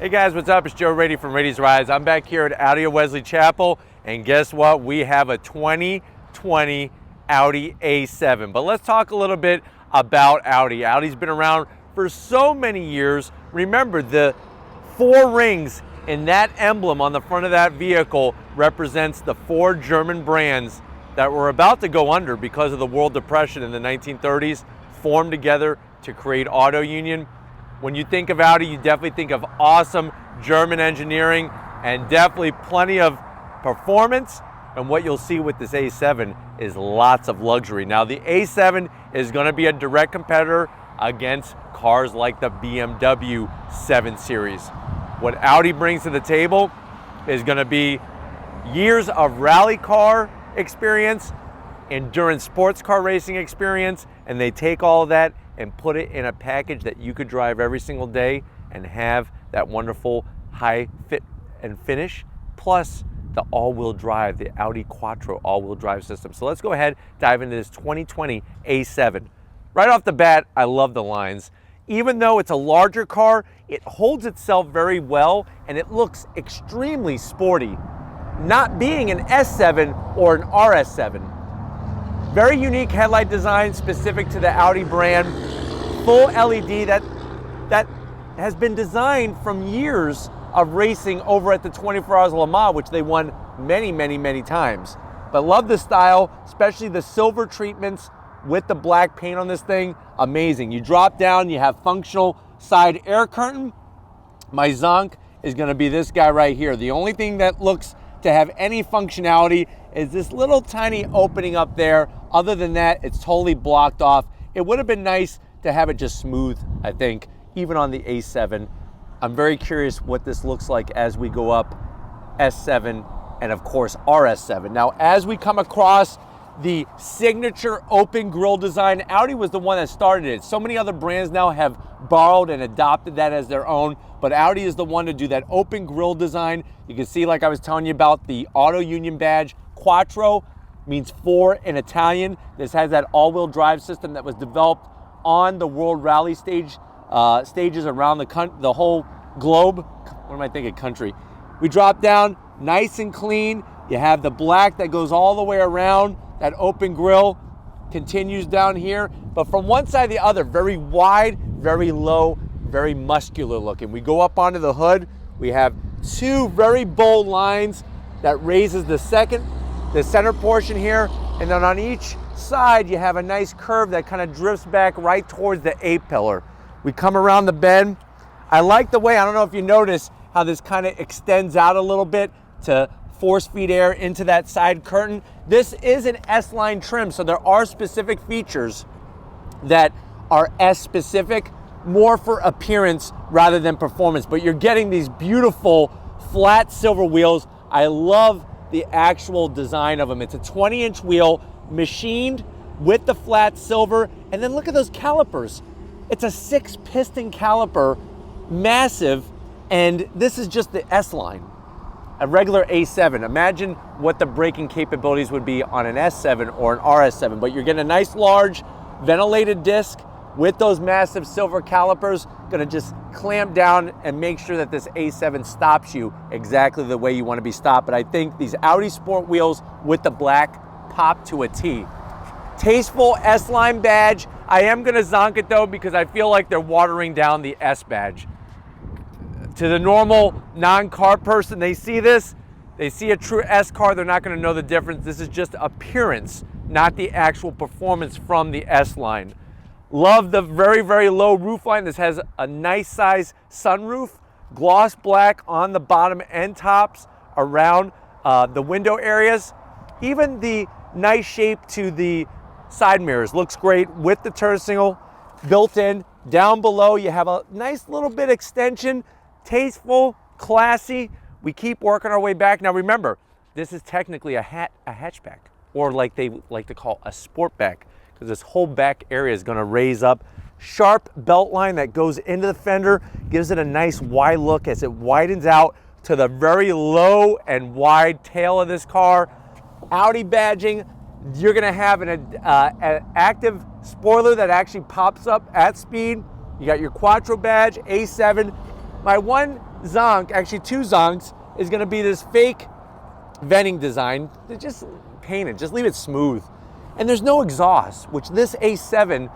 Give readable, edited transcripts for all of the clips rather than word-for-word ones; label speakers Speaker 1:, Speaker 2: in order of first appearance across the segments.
Speaker 1: Hey guys, what's up? It's Joe Rady from Rady's Rides. I'm back here at Audi Wesley Chapel, and guess what? We have a 2020 Audi A7. But let's talk a little bit about Audi. Audi's been around for so many years. Remember, the 4 rings in that emblem on the front of that vehicle represents the 4 German brands that were about to go under because of the World Depression in the 1930s, formed together to create Auto Union. When you think of Audi, you definitely think of awesome German engineering and definitely plenty of performance. And what you'll see with this A7 is lots of luxury. Now, the A7 is going to be a direct competitor against cars like the BMW 7 Series. What Audi brings to the table is going to be years of rally car experience, endurance sports car racing experience, and they take all of that and put it in a package that you could drive every single day and have that wonderful high fit and finish, plus the all-wheel drive, the Audi Quattro all-wheel drive system. So let's go ahead, dive into this 2020 A7. Right off the bat, I love the lines. Even though it's a larger car, it holds itself very well and it looks extremely sporty, not being an S7 or an RS7. Very unique headlight design specific to the Audi brand. Full LED that has been designed from years of racing over at the 24 Hours of Le Mans, which they won many, many, many times. But love the style, especially the silver treatments with the black paint on this thing. Amazing. You drop down, you have functional side air curtain. My Zonk is going to be this guy right here. The only thing that looks to have any functionality is this little tiny opening up there. Other than that, it's totally blocked off. It would have been nice to have it just smooth, I think, even on the A7. I'm very curious what this looks like as we go up S7 and of course RS7. Now, as we come across the signature open grille design, Audi was the one that started it. So many other brands now have borrowed and adopted that as their own, but Audi is the one to do that open grille design. You can see, like I was telling you about, the Auto Union badge. Quattro means 4 in Italian. This has that all-wheel drive system that was developed on the World Rally stages around the whole globe. What am I thinking, country? We drop down, nice and clean. You have the black that goes all the way around. That open grille continues down here, but from one side to the other, very wide, very low, very muscular looking. We go up onto the hood. We have 2 very bold lines that raises the center portion here, and then on each side you have a nice curve that kind of drifts back right towards the A-pillar. We come around the bend. I like the way, I don't know if you notice how this kind of extends out a little bit to force feed air into that side curtain. This is an S-line trim, so there are specific features that are S-specific, more for appearance rather than performance, but you're getting these beautiful flat silver wheels. I love the actual design of them. It's a 20-inch wheel machined with the flat silver, and then look at those calipers. It's a 6-piston caliper, massive, and this is just the S-line. A regular A7. Imagine what the braking capabilities would be on an S7 or an RS7, but you're getting a nice large ventilated disc with those massive silver calipers. Gonna just clamp down and make sure that this A7 stops you exactly the way you want to be stopped. But I think these Audi Sport wheels with the black pop to a T. Tasteful S-line badge. I am gonna zonk it though because I feel like they're watering down the S badge. To the normal non-car person, they see this, they see a true S car, they're not gonna know the difference. This is just appearance, not the actual performance from the S line. Love the very, very low roof line. This has a nice size sunroof, gloss black on the bottom and tops around the window areas. Even the nice shape to the side mirrors looks great with the turn signal built in. Down below, you have a nice little bit extension. Tasteful, classy. We keep working our way back. Now remember, this is technically a hatchback, or like they like to call a sportback, because this whole back area is going to raise up. Sharp belt line that goes into the fender, gives it a nice wide look as it widens out to the very low and wide tail of this car. Audi badging. You're going to have an active spoiler that actually pops up at speed. You got your Quattro badge, A7. My one zonk, actually two zonks, is gonna be this fake venting design. Just paint it, just leave it smooth. And there's no exhaust, which this A7,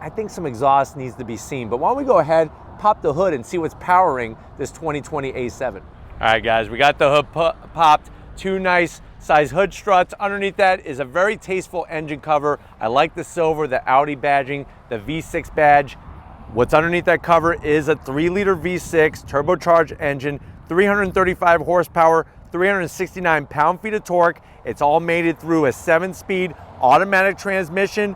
Speaker 1: I think some exhaust needs to be seen. But why don't we go ahead, pop the hood and see what's powering this 2020 A7. All right, guys, we got the hood popped. Two nice size hood struts. Underneath that is a very tasteful engine cover. I like the silver, the Audi badging, the V6 badge. What's underneath that cover is a 3-liter V6 turbocharged engine, 335 horsepower, 369 pound-feet of torque. It's all mated through a 7-speed automatic transmission,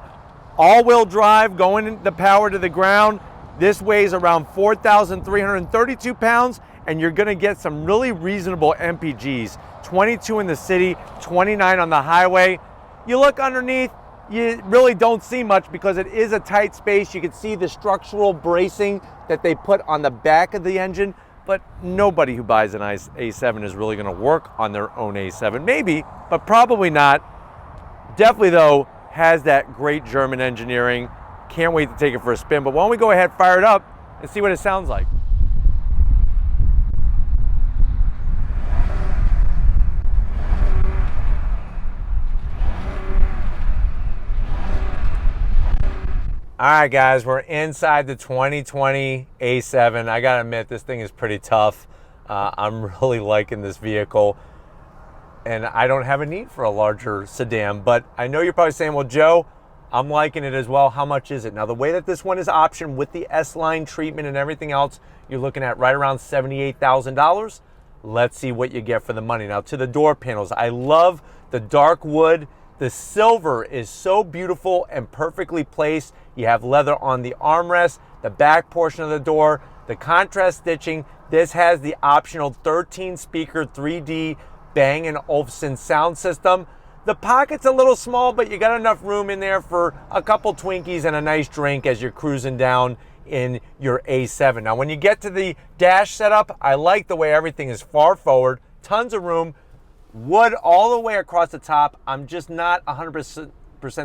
Speaker 1: all-wheel drive, going the power to the ground. This weighs around 4,332 pounds, and you're gonna get some really reasonable MPGs. 22 in the city, 29 on the highway. You look underneath, you really don't see much because it is a tight space. You can see the structural bracing that they put on the back of the engine, but nobody who buys an A7 is really gonna work on their own A7. Maybe, but probably not. Definitely though, has that great German engineering. Can't wait to take it for a spin, but why don't we go ahead, fire it up and see what it sounds like. All right, guys, we're inside the 2020 A7. I gotta admit, this thing is pretty tough. I'm really liking this vehicle, and I don't have a need for a larger sedan, but I know you're probably saying, well, Joe, I'm liking it as well. How much is it? Now, the way that this one is optioned with the S-Line treatment and everything else, you're looking at right around $78,000. Let's see what you get for the money. Now, to the door panels, I love the dark wood. The silver is so beautiful and perfectly placed. You have leather on the armrest, the back portion of the door, the contrast stitching. This has the optional 13-speaker 3D Bang & Olufsen sound system. The pocket's a little small, but you got enough room in there for a couple Twinkies and a nice drink as you're cruising down in your A7. Now, when you get to the dash setup, I like the way everything is far forward, tons of room, wood all the way across the top. I'm just not 100%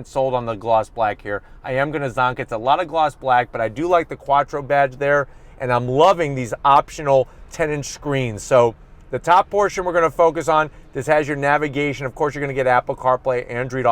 Speaker 1: sold on the gloss black here. I am gonna zonk. It's a lot of gloss black, but I do like the Quattro badge there, and I'm loving these optional 10-inch screens. So the top portion we're gonna focus on, this has your navigation. Of course, you're gonna get Apple CarPlay, Android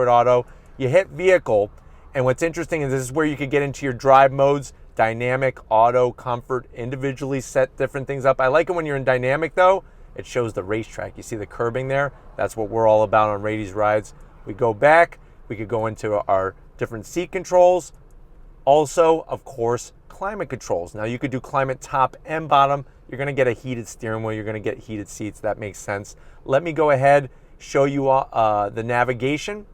Speaker 1: Auto. You hit vehicle, and what's interesting is this is where you could get into your drive modes, dynamic, auto, comfort, individually set different things up. I like it when you're in dynamic though. It shows the racetrack. You see the curbing there? That's what we're all about on Rady's Rides. We go back, we could go into our different seat controls. Also, of course, climate controls. Now you could do climate top and bottom. You're gonna get a heated steering wheel. You're gonna get heated seats. That makes sense. Let me go ahead, show you the navigation.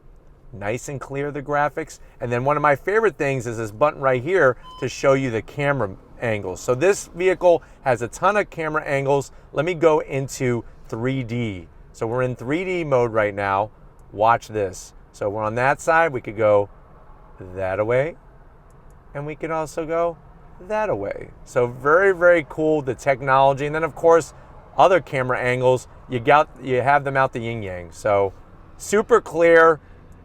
Speaker 1: Nice and clear, the graphics. And then one of my favorite things is this button right here to show you the camera angles. So this vehicle has a ton of camera angles. Let me go into 3D. So we're in 3D mode right now. Watch this. So we're on that side. We could go that away, and we could also go that away. So very, very cool, the technology. And then of course, other camera angles, you have them out the yin yang. So super clear,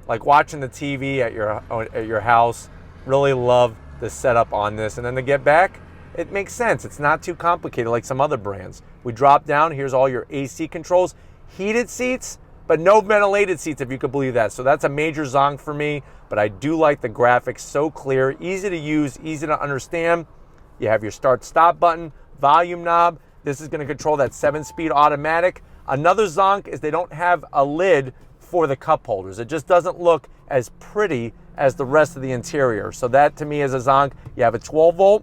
Speaker 1: like watching the TV at your house. Really love the setup on this. And then to get back, it makes sense. It's not too complicated like some other brands. We drop down, here's all your AC controls, heated seats, but no ventilated seats, if you could believe that. So that's a major zonk for me, but I do like the graphics, so clear, easy to use, easy to understand. You have your start-stop button, volume knob. This is gonna control that 7-speed automatic. Another zonk is they don't have a lid for the cup holders. It just doesn't look as pretty as the rest of the interior. So that to me is a zonk. You have a 12-volt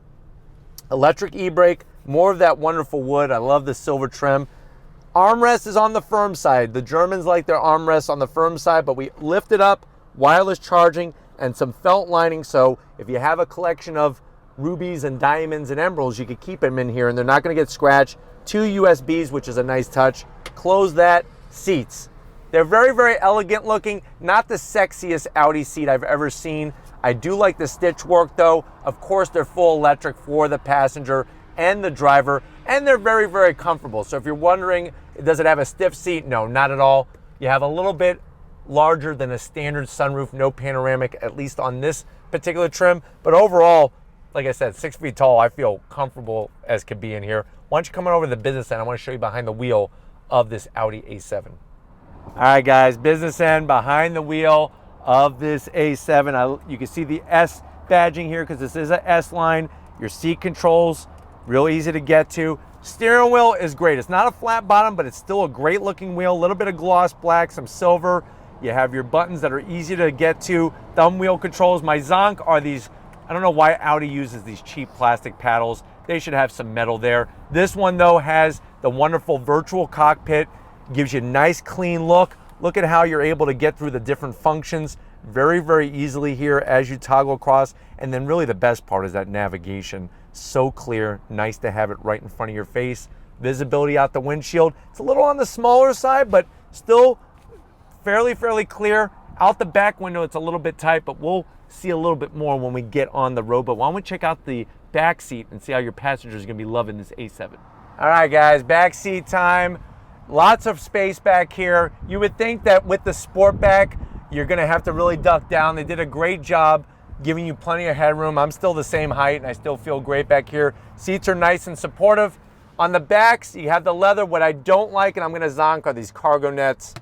Speaker 1: electric e-brake, more of that wonderful wood. I love the silver trim. Armrest is on the firm side. The Germans like their armrests on the firm side, but we lift it up, wireless charging, and some felt lining. So if you have a collection of rubies and diamonds and emeralds, you could keep them in here and they're not gonna get scratched. 2 USBs, which is a nice touch. Close that. Seats. They're very, very elegant looking. Not the sexiest Audi seat I've ever seen. I do like the stitch work though. Of course, they're full electric for the passenger and the driver, and they're very, very comfortable. So if you're wondering, does it have a stiff seat? No, not at all. You have a little bit larger than a standard sunroof, no panoramic, at least on this particular trim. But overall, like I said, 6 feet tall. I feel comfortable as could be in here. Why don't you come on over to the business end? I want to show you behind the wheel of this Audi A7. All right, guys, business end behind the wheel of this A7. You can see the S badging here because this is a S line. Your seat controls, real easy to get to. Steering wheel is great. It's not a flat bottom, but it's still a great looking wheel. A little bit of gloss black, some silver. You have your buttons that are easy to get to. Thumb wheel controls. My Zonk are these, I don't know why Audi uses these cheap plastic paddles. They should have some metal there. This one though has the wonderful virtual cockpit. Gives you a nice clean look. Look at how you're able to get through the different functions very, very easily here as you toggle across. And then really the best part is that navigation. So clear, nice to have it right in front of your face. Visibility out the windshield. It's a little on the smaller side, but still fairly clear. Out the back window, it's a little bit tight, but we'll see a little bit more when we get on the road. But why don't we check out the back seat and see how your passengers are gonna be loving this A7. All right, guys, back seat time. Lots of space back here. You would think that with the Sportback, you're gonna have to really duck down. They did a great job giving you plenty of headroom. I'm still the same height and I still feel great back here. Seats are nice and supportive. On the backs, you have the leather. What I don't like, and I'm gonna zonk, are these cargo nets.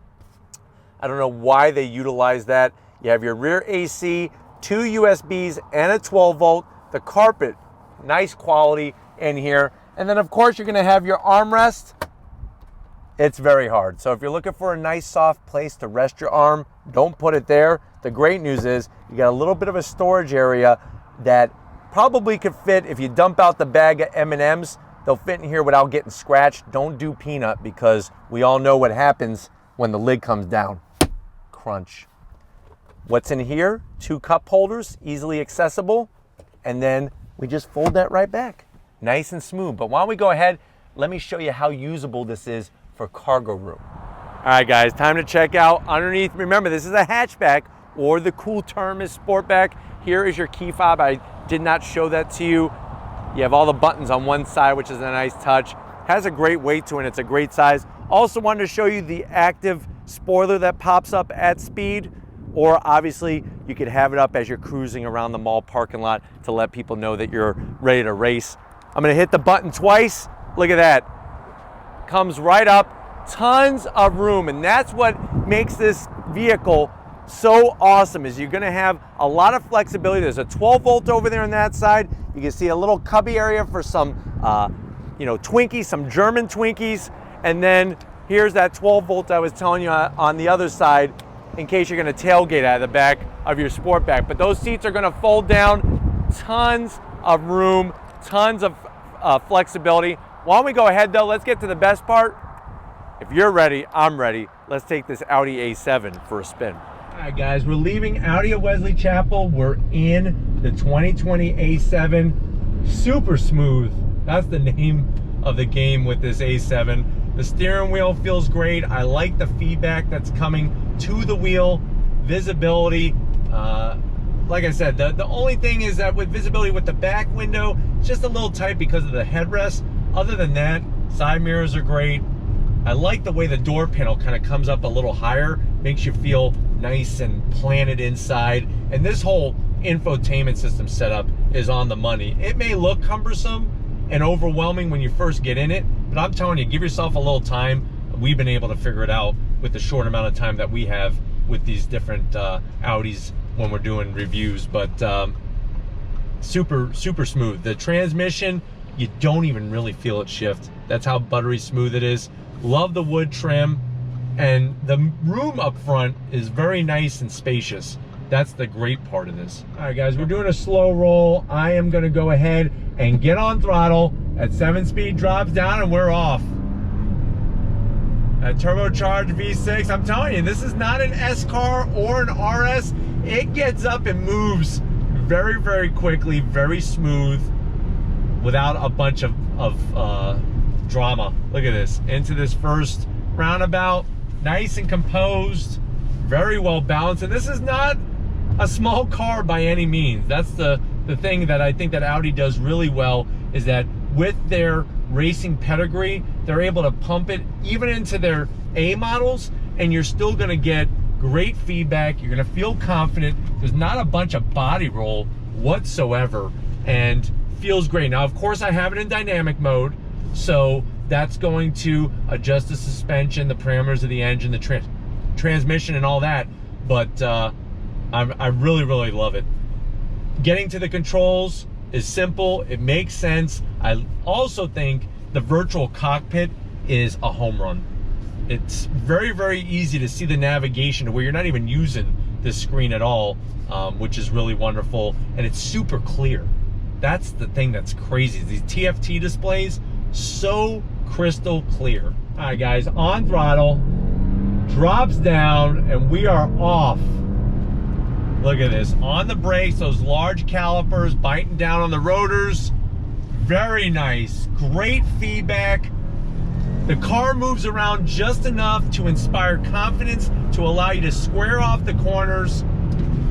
Speaker 1: I don't know why they utilize that. You have your rear AC, 2 USBs and a 12 volt. The carpet, nice quality in here. And then of course you're gonna have your armrest. It's very hard. So if you're looking for a nice soft place to rest your arm, don't put it there. The great news is you got a little bit of a storage area that probably could fit, if you dump out the bag of M&Ms, they'll fit in here without getting scratched. Don't do peanut because we all know what happens when the lid comes down. Crunch. What's in here? 2 cup holders, easily accessible. And then we just fold that right back. Nice and smooth. But why don't we go ahead, let me show you how usable this is for cargo room. All right, guys, time to check out underneath. Remember, this is a hatchback, or the cool term is Sportback. Here is your key fob. I did not show that to you. You have all the buttons on one side, which is a nice touch. Has a great weight to it. It's a great size. Also wanted to show you the active spoiler that pops up at speed, or obviously you could have it up as you're cruising around the mall parking lot to let people know that you're ready to race. I'm gonna hit the button twice. Look at that. Comes right up. Tons of room, and that's what makes this vehicle so awesome, is you're gonna have a lot of flexibility. There's a 12 volt over there on that side. You can see a little cubby area for some Twinkies, some German Twinkies. And then here's that 12 volt I was telling you on the other side, in case you're gonna tailgate out of the back of your Sportback. But those seats are gonna fold down. Tons of room, tons of flexibility. Why don't we go ahead though, let's get to the best part. If you're ready, I'm ready. Let's take this Audi A7 for a spin. All right, guys, we're leaving Audi at Wesley Chapel. We're in the 2020 A7. Super smooth. That's the name of the game with this A7. The steering wheel feels great. I like the feedback that's coming to the wheel. Visibility, like I said, the only thing is that with visibility with the back window, it's just a little tight because of the headrest. Other than that, side mirrors are great. I like the way the door panel kind of comes up a little higher, makes you feel nice and planted inside. And this whole infotainment system setup is on the money. It may look cumbersome and overwhelming when you first get in it, but I'm telling you, give yourself a little time. We've been able to figure it out with the short amount of time that we have with these different Audis when we're doing reviews. But super smooth. The transmission, you don't even really feel it shift. That's how buttery smooth it is. Love the wood trim, and the room up front is very nice and spacious. That's the great part of this. All right, guys, we're doing a slow roll. I am gonna go ahead and get on throttle. At 7-speed drops down and we're off. A turbocharged V6, I'm telling you, this is not an S car or an RS. It gets up and moves very quickly, very smooth, without a bunch of drama. Look at this, into this first roundabout, nice and composed, very well balanced. And this is not a small car by any means. That's the thing that I think that Audi does really well, is that with their racing pedigree, they're able to pump it even into their A models, and you're still gonna get great feedback. You're gonna feel confident. There's not a bunch of body roll whatsoever. and feels great. Now, of course, I have it in dynamic mode, so that's going to adjust the suspension, the parameters of the engine, the transmission, and all that. But I really, really love it. Getting to the controls is simple. It makes sense. I also think the virtual cockpit is a home run. It's very, very easy to see the navigation to where you're not even using this screen at all, which is really wonderful. And it's super clear. That's the thing that's crazy. These TFT displays, so crystal clear. All right, guys, on throttle, drops down, and we are off. Look at this. On the brakes, those large calipers biting down on the rotors. Very nice. Great feedback. The car moves around just enough to inspire confidence to allow you to square off the corners.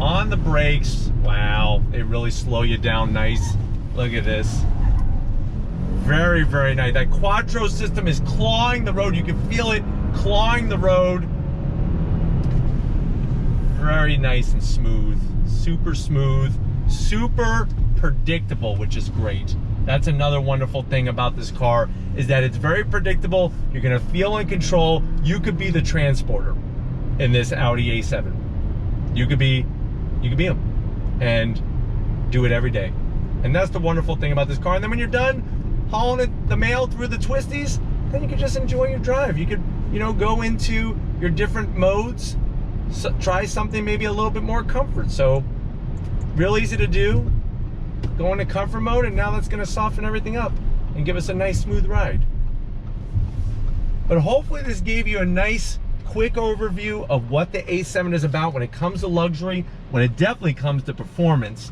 Speaker 1: On the brakes, wow, they really slow you down nice. Look at this. Very, very nice. That Quattro system is clawing the road. You can feel it clawing the road. Very nice and smooth. Super smooth. Super predictable, which is great. That's another wonderful thing about this car, is that it's very predictable. You're gonna feel in control. You could be the transporter in this Audi A7. You could be him and do it every day. And that's the wonderful thing about this car. And then when you're done hauling the mail through the twisties, then you can just enjoy your drive. You could, you know, go into your different modes, try something maybe a little bit more comfort. So real easy to do. Go into comfort mode, and now that's going to soften everything up and give us a nice smooth ride. But hopefully this gave you a nice quick overview of what the A7 is about when it comes to luxury, when it definitely comes to performance.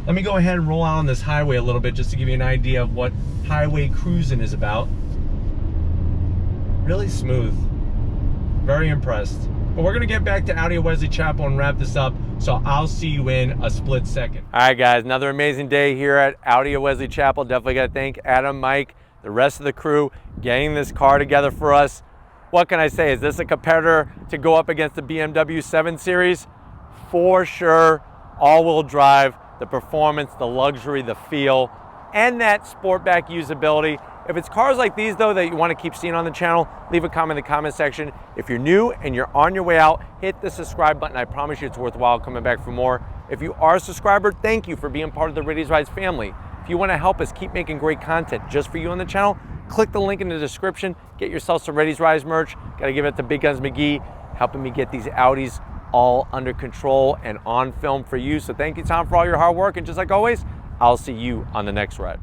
Speaker 1: Let me go ahead and roll out on this highway a little bit just to give you an idea of what highway cruising is about. Really smooth. Very impressed. But we're going to get back to Audi Wesley Chapel and wrap this up, so I'll see you in a split second. All right, guys, another amazing day here at Audi Wesley Chapel. Definitely got to thank Adam, Mike, the rest of the crew getting this car together for us. What can I say? Is this a competitor to go up against the BMW 7 Series? For sure. All-wheel drive, the performance, the luxury, the feel, and that sportback usability. If it's cars like these, though, that you want to keep seeing on the channel, leave a comment in the comment section. If you're new and you're on your way out, hit the subscribe button. I promise you it's worthwhile coming back for more. If you are a subscriber, thank you for being part of the Riddy's Rides family. If you want to help us keep making great content just for you on the channel, click the link in the description. Get yourself some Riddy's Rides merch. Got to give it to Big Guns McGee, helping me get these Audis all under control and on film for you. So thank you, Tom, for all your hard work. And just like always, I'll see you on the next ride.